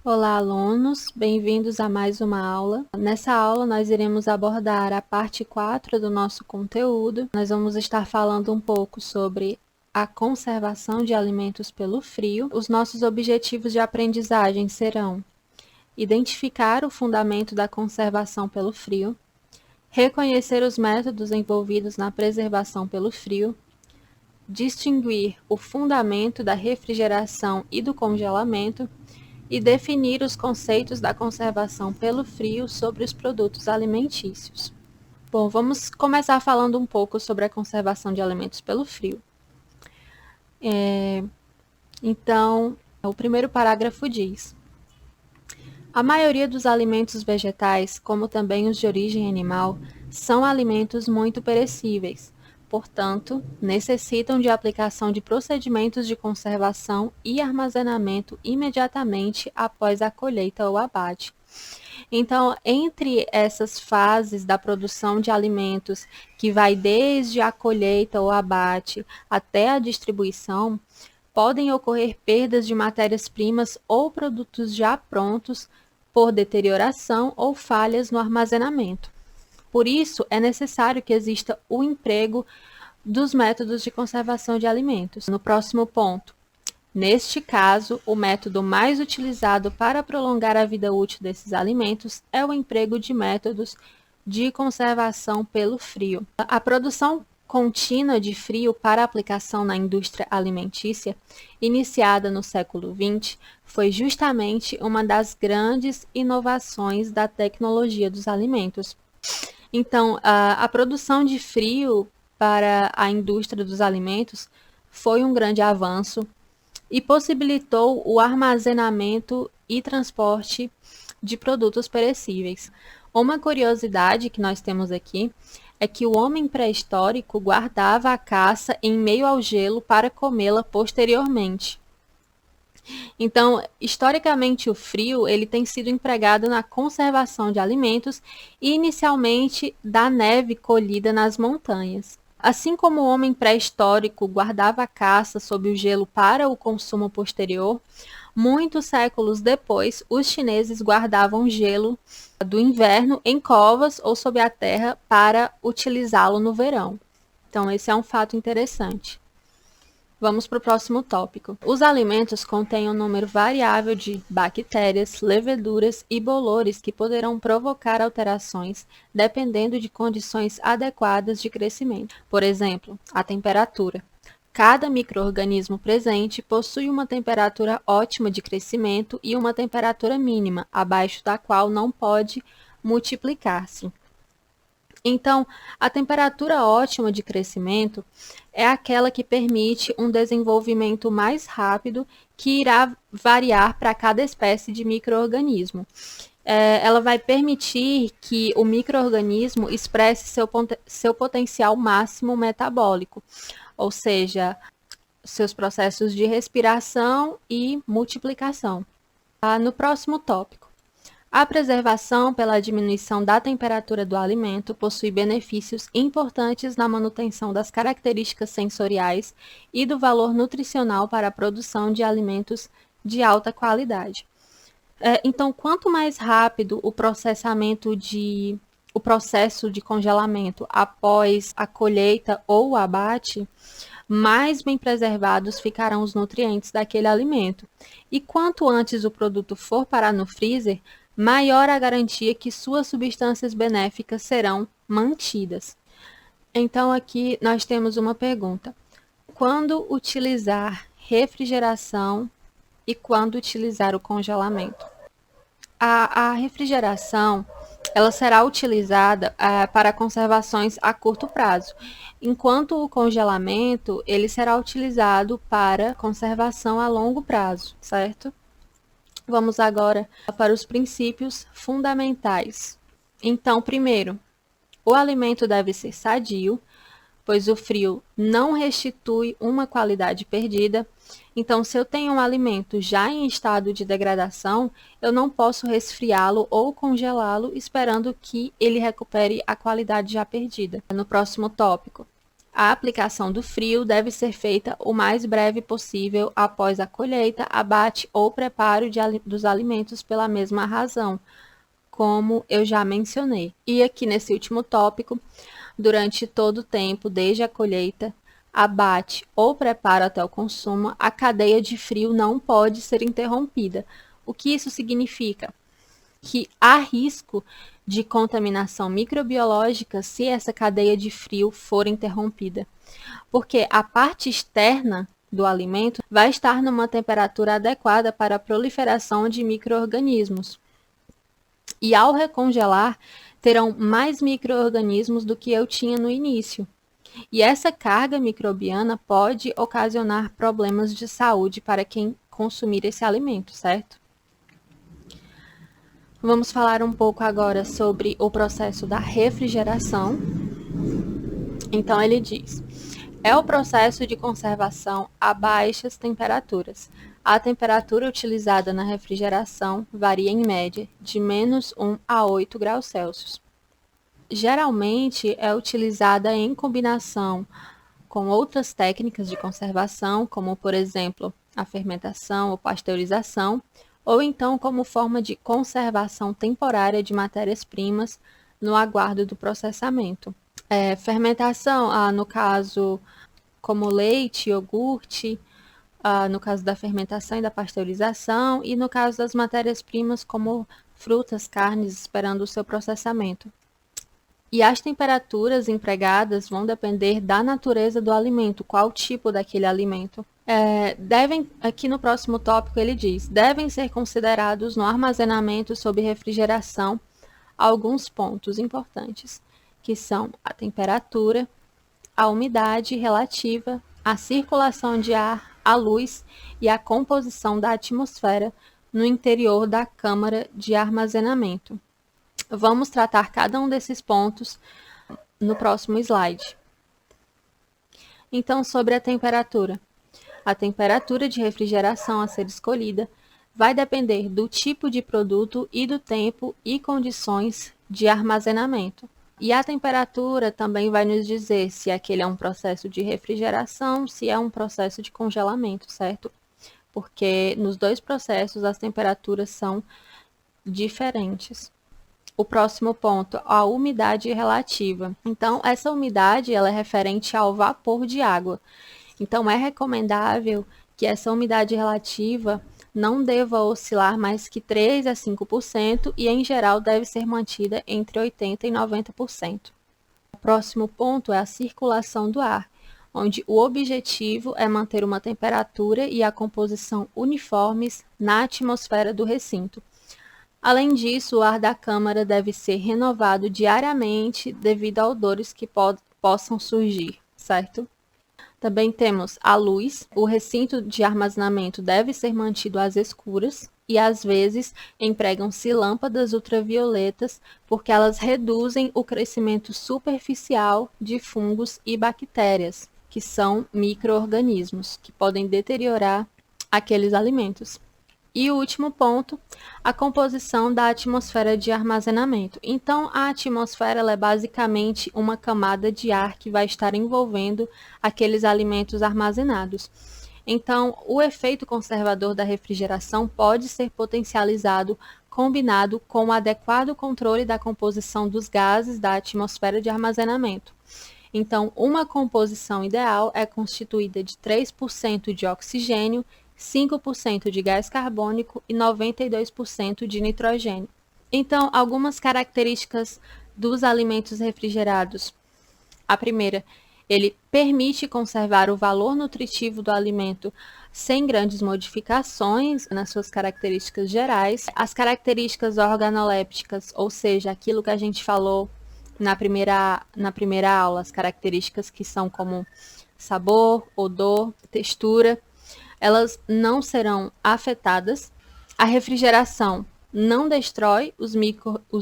Olá, alunos! Bem-vindos a mais uma aula. Nessa aula, nós iremos abordar a parte 4 do nosso conteúdo. Nós vamos estar falando um pouco sobre a conservação de alimentos pelo frio. Os nossos objetivos de aprendizagem serão identificar o fundamento da conservação pelo frio, reconhecer os métodos envolvidos na preservação pelo frio, distinguir o fundamento da refrigeração e do congelamento, e definir os conceitos da conservação pelo frio sobre os produtos alimentícios. Bom, vamos começar falando um pouco sobre a conservação de alimentos pelo frio. Então, o primeiro parágrafo diz: a maioria dos alimentos vegetais, como também os de origem animal, são alimentos muito perecíveis. Portanto, necessitam de aplicação de procedimentos de conservação e armazenamento imediatamente após a colheita ou abate. Então, entre essas fases da produção de alimentos, que vai desde a colheita ou abate até a distribuição, podem ocorrer perdas de matérias-primas ou produtos já prontos por deterioração ou falhas no armazenamento. Por isso, é necessário que exista o emprego dos métodos de conservação de alimentos. No próximo ponto, neste caso, o método mais utilizado para prolongar a vida útil desses alimentos é o emprego de métodos de conservação pelo frio. A produção contínua de frio para aplicação na indústria alimentícia, iniciada no século XX, foi justamente uma das grandes inovações da tecnologia dos alimentos. Então, a produção de frio para a indústria dos alimentos foi um grande avanço e possibilitou o armazenamento e transporte de produtos perecíveis. Uma curiosidade que nós temos aqui é que o homem pré-histórico guardava a caça em meio ao gelo para comê-la posteriormente. Então, historicamente, o frio ele tem sido empregado na conservação de alimentos e inicialmente da neve colhida nas montanhas. Assim como o homem pré-histórico guardava a caça sob o gelo para o consumo posterior, muitos séculos depois, os chineses guardavam gelo do inverno em covas ou sob a terra para utilizá-lo no verão. Então, esse é um fato interessante. Vamos para o próximo tópico. Os alimentos contêm um número variável de bactérias, leveduras e bolores que poderão provocar alterações dependendo de condições adequadas de crescimento. Por exemplo, a temperatura. Cada micro-organismo presente possui uma temperatura ótima de crescimento e uma temperatura mínima, abaixo da qual não pode multiplicar-se. Então, a temperatura ótima de crescimento é aquela que permite um desenvolvimento mais rápido que irá variar para cada espécie de micro-organismo. Ela vai permitir que o micro-organismo expresse seu potencial máximo metabólico, ou seja, seus processos de respiração e multiplicação. No próximo tópico. A preservação pela diminuição da temperatura do alimento possui benefícios importantes na manutenção das características sensoriais e do valor nutricional para a produção de alimentos de alta qualidade. Então, quanto mais rápido o processo de congelamento após a colheita ou o abate, mais bem preservados ficarão os nutrientes daquele alimento. E quanto antes o produto for parar no freezer, maior a garantia que suas substâncias benéficas serão mantidas. Então, aqui nós temos uma pergunta: quando utilizar refrigeração e quando utilizar o congelamento? A refrigeração ela será utilizada para conservações a curto prazo, enquanto o congelamento ele será utilizado para conservação a longo prazo, certo? Vamos agora para os princípios fundamentais. Então, primeiro, o alimento deve ser sadio, pois o frio não restitui uma qualidade perdida. Então, se eu tenho um alimento já em estado de degradação, eu não posso resfriá-lo ou congelá-lo esperando que ele recupere a qualidade já perdida. No próximo tópico, A aplicação do frio deve ser feita o mais breve possível após a colheita, abate ou preparo dos alimentos pela mesma razão, como eu já mencionei. E aqui nesse último tópico, durante todo o tempo, desde a colheita, abate ou preparo até o consumo, a cadeia de frio não pode ser interrompida. O que isso significa? Que há risco de contaminação microbiológica se essa cadeia de frio for interrompida, porque a parte externa do alimento vai estar numa temperatura adequada para a proliferação de micro-organismos. E ao recongelar, terão mais micro-organismos do que eu tinha no início. E essa carga microbiana pode ocasionar problemas de saúde para quem consumir esse alimento, certo? Vamos falar um pouco agora sobre o processo da refrigeração. Então, ele diz: é o processo de conservação a baixas temperaturas. A temperatura utilizada na refrigeração varia em média de -1 a 8 graus Celsius. Geralmente é utilizada em combinação com outras técnicas de conservação, como, por exemplo, a fermentação ou pasteurização, ou então como forma de conservação temporária de matérias-primas no aguardo do processamento. Fermentação, no caso, como leite, iogurte, no caso da fermentação e da pasteurização, e no caso das matérias-primas, como frutas, carnes, esperando o seu processamento. E as temperaturas empregadas vão depender da natureza do alimento, qual tipo daquele alimento. Aqui no próximo tópico ele diz, devem ser considerados no armazenamento sob refrigeração alguns pontos importantes, que são a temperatura, a umidade relativa, a circulação de ar, a luz e a composição da atmosfera no interior da câmara de armazenamento. Vamos tratar cada um desses pontos no próximo slide. Então, sobre a temperatura. A temperatura de refrigeração a ser escolhida vai depender do tipo de produto e do tempo e condições de armazenamento. E a temperatura também vai nos dizer se aquele é um processo de refrigeração, se é um processo de congelamento, certo? Porque nos dois processos as temperaturas são diferentes. O próximo ponto, a umidade relativa. Então, essa umidade ela é referente ao vapor de água. Então, é recomendável que essa umidade relativa não deva oscilar mais que 3 a 5% e, em geral, deve ser mantida entre 80% e 90%. O próximo ponto é a circulação do ar, onde o objetivo é manter uma temperatura e a composição uniformes na atmosfera do recinto. Além disso, o ar da câmara deve ser renovado diariamente devido a odores que possam surgir, certo? Também temos a luz. O recinto de armazenamento deve ser mantido às escuras e, às vezes, empregam-se lâmpadas ultravioletas porque elas reduzem o crescimento superficial de fungos e bactérias, que são micro-organismos que podem deteriorar aqueles alimentos. E o último ponto, a composição da atmosfera de armazenamento. Então, a atmosfera ela é basicamente uma camada de ar que vai estar envolvendo aqueles alimentos armazenados. Então, o efeito conservador da refrigeração pode ser potencializado combinado com o adequado controle da composição dos gases da atmosfera de armazenamento. Então, uma composição ideal é constituída de 3% de oxigênio, 5% de gás carbônico e 92% de nitrogênio. Então, algumas características dos alimentos refrigerados. A primeira, ele permite conservar o valor nutritivo do alimento sem grandes modificações nas suas características gerais. As características organolépticas, ou seja, aquilo que a gente falou na primeira aula, as características que são como sabor, odor, textura, elas não serão afetadas. A refrigeração não destrói os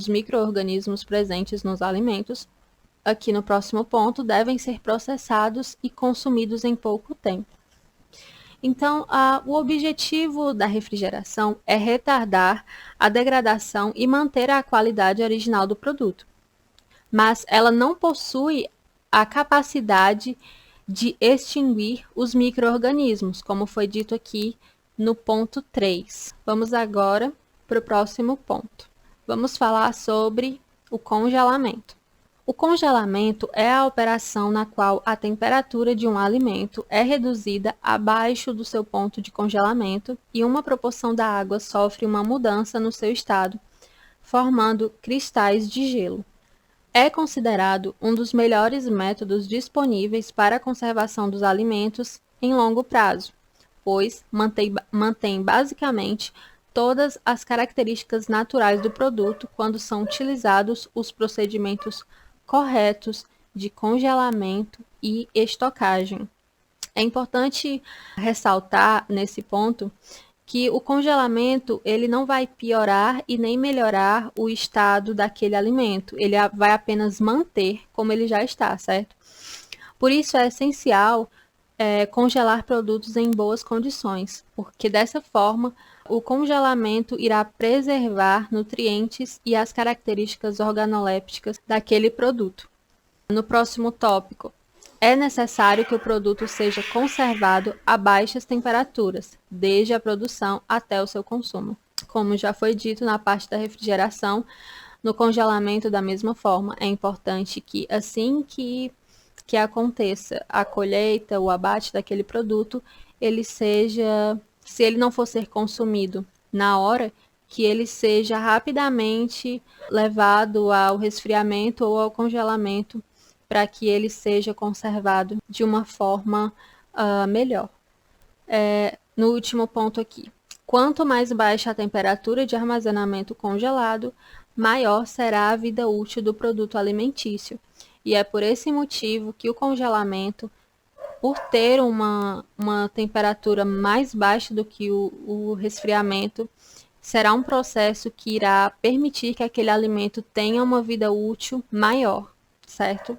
micro-organismos presentes nos alimentos. Aqui no próximo ponto, devem ser processados e consumidos em pouco tempo. Então, o objetivo da refrigeração é retardar a degradação e manter a qualidade original do produto. Mas ela não possui a capacidade de extinguir os micro-organismos, como foi dito aqui no ponto 3. Vamos agora para o próximo ponto. Vamos falar sobre o congelamento. O congelamento é a operação na qual a temperatura de um alimento é reduzida abaixo do seu ponto de congelamento e uma proporção da água sofre uma mudança no seu estado, formando cristais de gelo. É considerado um dos melhores métodos disponíveis para a conservação dos alimentos em longo prazo, pois mantém basicamente todas as características naturais do produto quando são utilizados os procedimentos corretos de congelamento e estocagem. É importante ressaltar nesse ponto que o congelamento ele não vai piorar e nem melhorar o estado daquele alimento, ele vai apenas manter como ele já está, certo? Por isso é essencial congelar produtos em boas condições, porque dessa forma o congelamento irá preservar nutrientes e as características organolépticas daquele produto. No próximo tópico, é necessário que o produto seja conservado a baixas temperaturas, desde a produção até o seu consumo. Como já foi dito na parte da refrigeração, no congelamento da mesma forma, é importante que assim que aconteça a colheita, o abate daquele produto, ele seja, se ele não for ser consumido na hora, que ele seja rapidamente levado ao resfriamento ou ao congelamento para que ele seja conservado de uma forma melhor. No último ponto aqui, quanto mais baixa a temperatura de armazenamento congelado, maior será a vida útil do produto alimentício. E é por esse motivo que o congelamento, por ter uma temperatura mais baixa do que o resfriamento, será um processo que irá permitir que aquele alimento tenha uma vida útil maior, certo?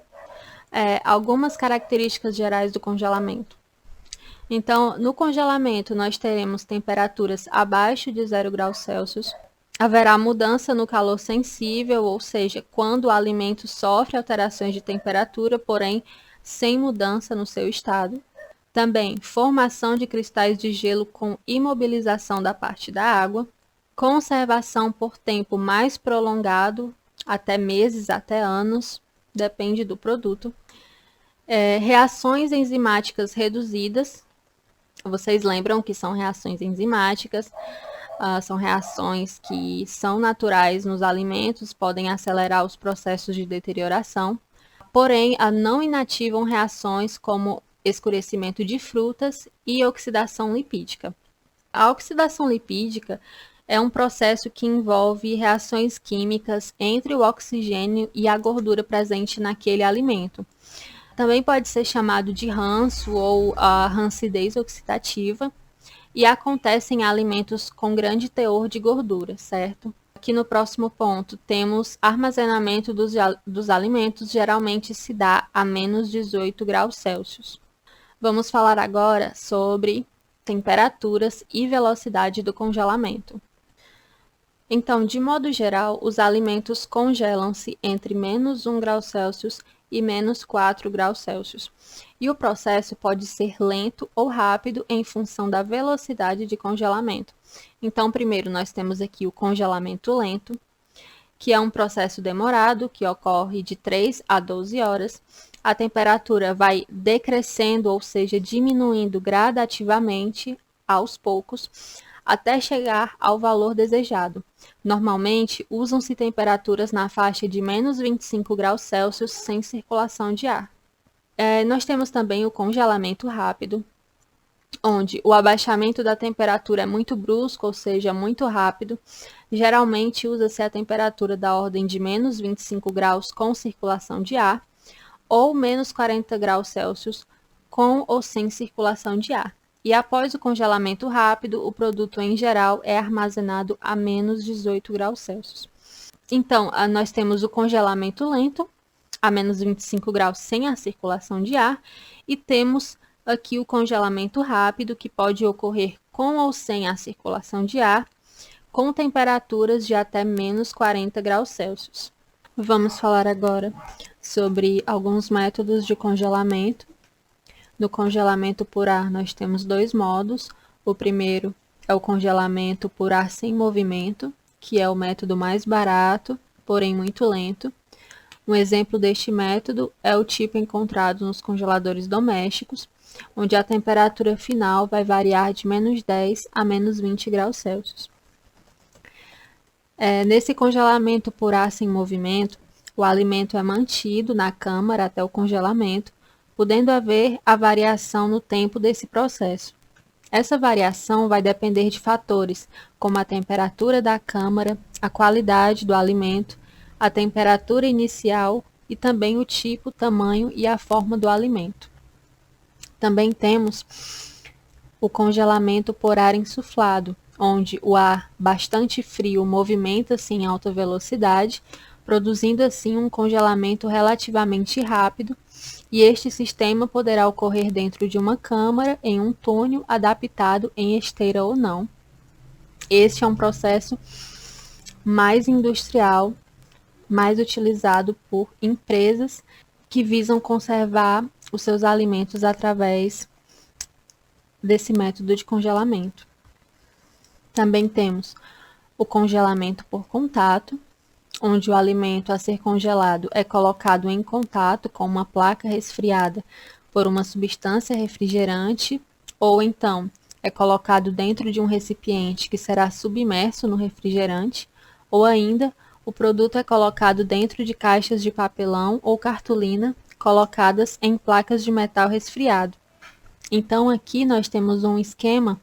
Algumas características gerais do congelamento. Então, no congelamento, nós teremos temperaturas abaixo de 0 graus Celsius. Haverá mudança no calor sensível, ou seja, quando o alimento sofre alterações de temperatura, porém sem mudança no seu estado. Também, formação de cristais de gelo com imobilização da parte da água. Conservação por tempo mais prolongado, até meses, até anos, depende do produto. Reações enzimáticas reduzidas. Vocês lembram que são reações enzimáticas? São reações que são naturais nos alimentos, podem acelerar os processos de deterioração, porém, não inativam reações como escurecimento de frutas e oxidação lipídica. A oxidação lipídica é um processo que envolve reações químicas entre o oxigênio e a gordura presente naquele alimento. Também pode ser chamado de ranço ou rancidez oxidativa e acontece em alimentos com grande teor de gordura, certo? Aqui no próximo ponto temos armazenamento dos alimentos, geralmente se dá a menos 18 graus Celsius. Vamos falar agora sobre temperaturas e velocidade do congelamento. Então, de modo geral, os alimentos congelam-se entre menos 1 grau Celsius e menos 4 graus Celsius. E o processo pode ser lento ou rápido em função da velocidade de congelamento. Então, primeiro nós temos aqui o congelamento lento, que é um processo demorado, que ocorre de 3 a 12 horas. A temperatura vai decrescendo, ou seja, diminuindo gradativamente, aos poucos, até chegar ao valor desejado. Normalmente, usam-se temperaturas na faixa de menos 25 graus Celsius sem circulação de ar. Nós temos também o congelamento rápido, onde o abaixamento da temperatura é muito brusco, ou seja, muito rápido. Geralmente, usa-se a temperatura da ordem de menos 25 graus com circulação de ar, ou menos 40 graus Celsius com ou sem circulação de ar. E após o congelamento rápido, o produto em geral é armazenado a menos 18 graus Celsius. Então, nós temos o congelamento lento, a menos 25 graus sem a circulação de ar, e temos aqui o congelamento rápido, que pode ocorrer com ou sem a circulação de ar, com temperaturas de até menos 40 graus Celsius. Vamos falar agora sobre alguns métodos de congelamento. No congelamento por ar, nós temos dois modos. O primeiro é o congelamento por ar sem movimento, que é o método mais barato, porém muito lento. Um exemplo deste método é o tipo encontrado nos congeladores domésticos, onde a temperatura final vai variar de menos 10 a menos 20 graus Celsius. Nesse congelamento por ar sem movimento, o alimento é mantido na câmara até o congelamento, podendo haver a variação no tempo desse processo. Essa variação vai depender de fatores como a temperatura da câmara, a qualidade do alimento, a temperatura inicial e também o tipo, tamanho e a forma do alimento. Também temos o congelamento por ar insuflado, onde o ar bastante frio movimenta-se em alta velocidade, produzindo assim um congelamento relativamente rápido, e este sistema poderá ocorrer dentro de uma câmara, em um túnel adaptado em esteira ou não. Este é um processo mais industrial, mais utilizado por empresas que visam conservar os seus alimentos através desse método de congelamento. Também temos o congelamento por contato, onde o alimento a ser congelado é colocado em contato com uma placa resfriada por uma substância refrigerante, ou então é colocado dentro de um recipiente que será submerso no refrigerante, ou ainda o produto é colocado dentro de caixas de papelão ou cartolina colocadas em placas de metal resfriado. Então aqui nós temos um esquema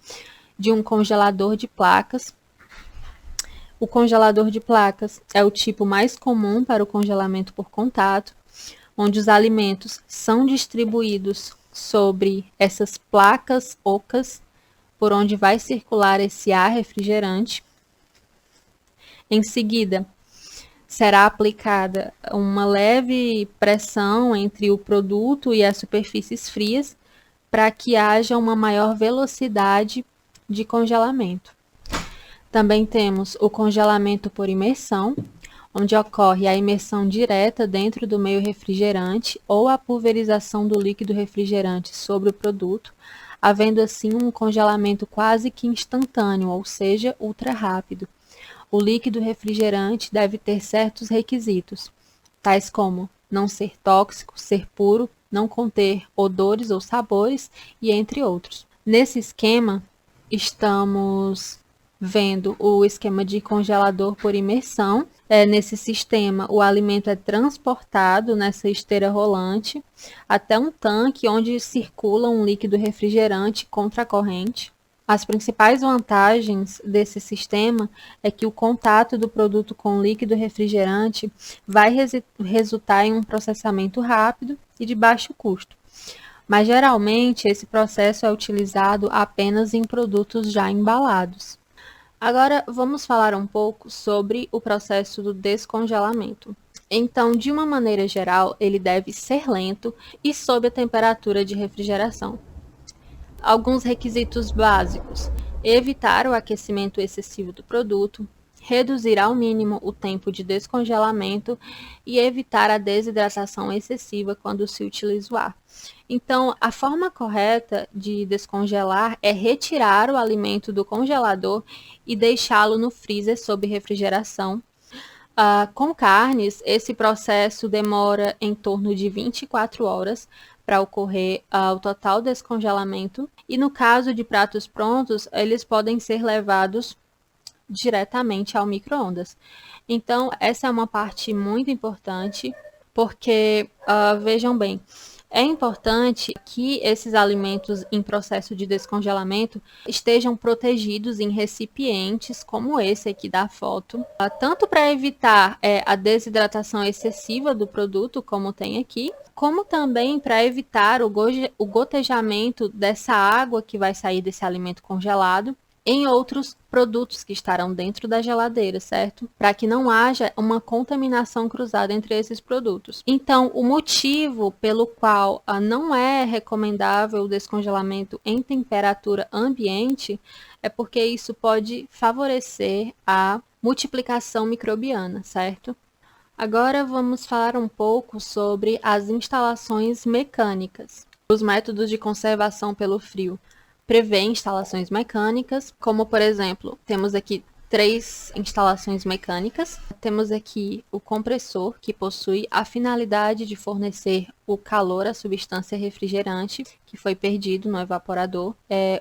de um congelador de placas. O congelador de placas é o tipo mais comum para o congelamento por contato, onde os alimentos são distribuídos sobre essas placas ocas, por onde vai circular esse ar refrigerante. Em seguida, será aplicada uma leve pressão entre o produto e as superfícies frias, para que haja uma maior velocidade de congelamento. Também temos o congelamento por imersão, onde ocorre a imersão direta dentro do meio refrigerante ou a pulverização do líquido refrigerante sobre o produto, havendo assim um congelamento quase que instantâneo, ou seja, ultra rápido. O líquido refrigerante deve ter certos requisitos, tais como não ser tóxico, ser puro, não conter odores ou sabores, e entre outros. Nesse esquema, estamos vendo o esquema de congelador por imersão. Nesse sistema, o alimento é transportado nessa esteira rolante até um tanque onde circula um líquido refrigerante contra a corrente. As principais vantagens desse sistema é que o contato do produto com o líquido refrigerante vai resultar em um processamento rápido e de baixo custo. Mas geralmente esse processo é utilizado apenas em produtos já embalados. Agora vamos falar um pouco sobre o processo do descongelamento. Então, de uma maneira geral, ele deve ser lento e sob a temperatura de refrigeração. Alguns requisitos básicos: evitar o aquecimento excessivo do produto, reduzir ao mínimo o tempo de descongelamento e evitar a desidratação excessiva quando se utiliza o ar. Então, a forma correta de descongelar é retirar o alimento do congelador e deixá-lo no freezer sob refrigeração. Com carnes, esse processo demora em torno de 24 horas para ocorrer o total descongelamento. E no caso de pratos prontos, eles podem ser levados diretamente ao micro-ondas. Então, essa é uma parte muito importante, porque, vejam bem, é importante que esses alimentos em processo de descongelamento estejam protegidos em recipientes como esse aqui da foto, tanto para evitar a desidratação excessiva do produto, como tem aqui, como também para evitar o gotejamento dessa água que vai sair desse alimento congelado em outros produtos que estarão dentro da geladeira, certo? Para que não haja uma contaminação cruzada entre esses produtos. Então, o motivo pelo qual não é recomendável o descongelamento em temperatura ambiente é porque isso pode favorecer a multiplicação microbiana, certo? Agora vamos falar um pouco sobre as instalações mecânicas. Os métodos de conservação pelo frio prevêem instalações mecânicas, como por exemplo, temos aqui 3 instalações mecânicas. Temos aqui o compressor, que possui a finalidade de fornecer o calor à substância refrigerante que foi perdido no evaporador.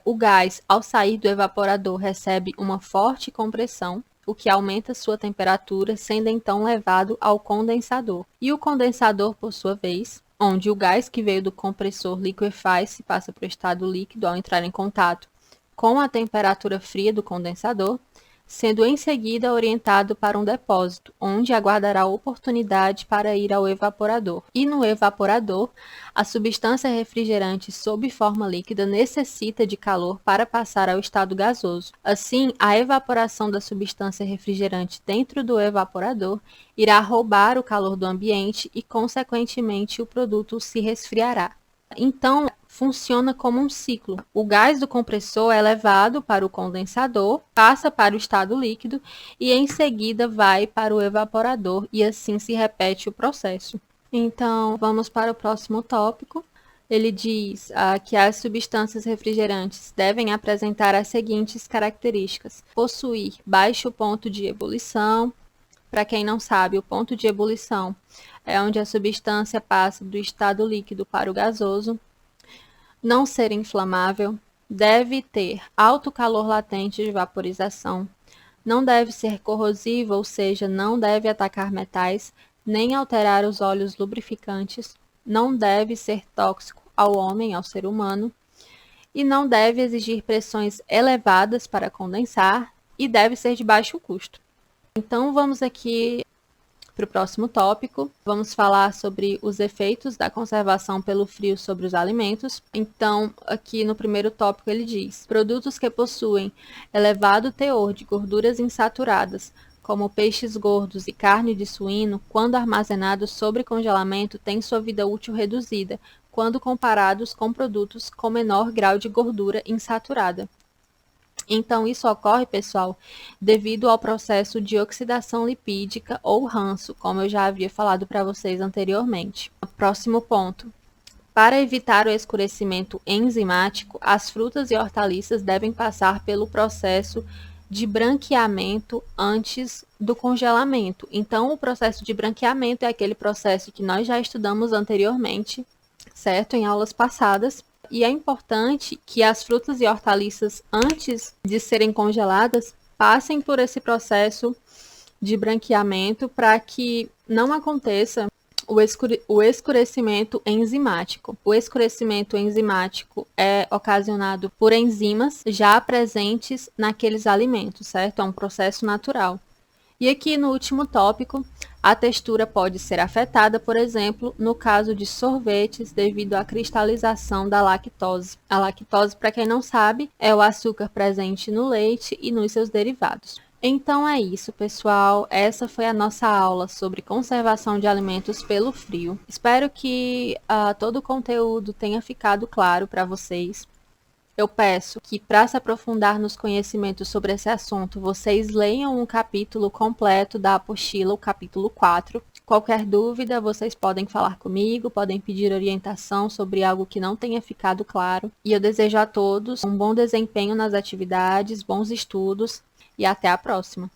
O gás, ao sair do evaporador, recebe uma forte compressão, o que aumenta sua temperatura, sendo então levado ao condensador. E o condensador, por sua vez, onde o gás que veio do compressor liquefaz-se e passa para o estado líquido ao entrar em contato com a temperatura fria do condensador, sendo em seguida orientado para um depósito, onde aguardará a oportunidade para ir ao evaporador. E no evaporador, a substância refrigerante sob forma líquida necessita de calor para passar ao estado gasoso. Assim, a evaporação da substância refrigerante dentro do evaporador irá roubar o calor do ambiente e, consequentemente, o produto se resfriará. Então, funciona como um ciclo. O gás do compressor é levado para o condensador, passa para o estado líquido e em seguida vai para o evaporador e assim se repete o processo. Então, vamos para o próximo tópico. Ele diz que as substâncias refrigerantes devem apresentar as seguintes características: possuir baixo ponto de ebulição. Para quem não sabe, o ponto de ebulição é onde a substância passa do estado líquido para o gasoso. Não ser inflamável, deve ter alto calor latente de vaporização, não deve ser corrosiva, ou seja, não deve atacar metais, nem alterar os óleos lubrificantes, não deve ser tóxico ao homem, ao ser humano, e não deve exigir pressões elevadas para condensar, e deve ser de baixo custo. Então, vamos aqui para o próximo tópico. Vamos falar sobre os efeitos da conservação pelo frio sobre os alimentos. Então, aqui no primeiro tópico ele diz: produtos que possuem elevado teor de gorduras insaturadas, como peixes gordos e carne de suíno, quando armazenados sobre congelamento, têm sua vida útil reduzida, quando comparados com produtos com menor grau de gordura insaturada. Então, isso ocorre, pessoal, devido ao processo de oxidação lipídica ou ranço, como eu já havia falado para vocês anteriormente. Próximo ponto. Para evitar o escurecimento enzimático, as frutas e hortaliças devem passar pelo processo de branqueamento antes do congelamento. Então, o processo de branqueamento é aquele processo que nós já estudamos anteriormente, certo? Em aulas passadas. E é importante que as frutas e hortaliças, antes de serem congeladas, passem por esse processo de branqueamento para que não aconteça o escurecimento enzimático. O escurecimento enzimático é ocasionado por enzimas já presentes naqueles alimentos, certo? É um processo natural. E aqui no último tópico, a textura pode ser afetada, por exemplo, no caso de sorvetes devido à cristalização da lactose. A lactose, para quem não sabe, é o açúcar presente no leite e nos seus derivados. Então é isso, pessoal. Essa foi a nossa aula sobre conservação de alimentos pelo frio. Espero que todo o conteúdo tenha ficado claro para vocês. Eu peço que, para se aprofundar nos conhecimentos sobre esse assunto, vocês leiam um capítulo completo da apostila, o capítulo 4. Qualquer dúvida, vocês podem falar comigo, podem pedir orientação sobre algo que não tenha ficado claro. E eu desejo a todos um bom desempenho nas atividades, bons estudos e até a próxima!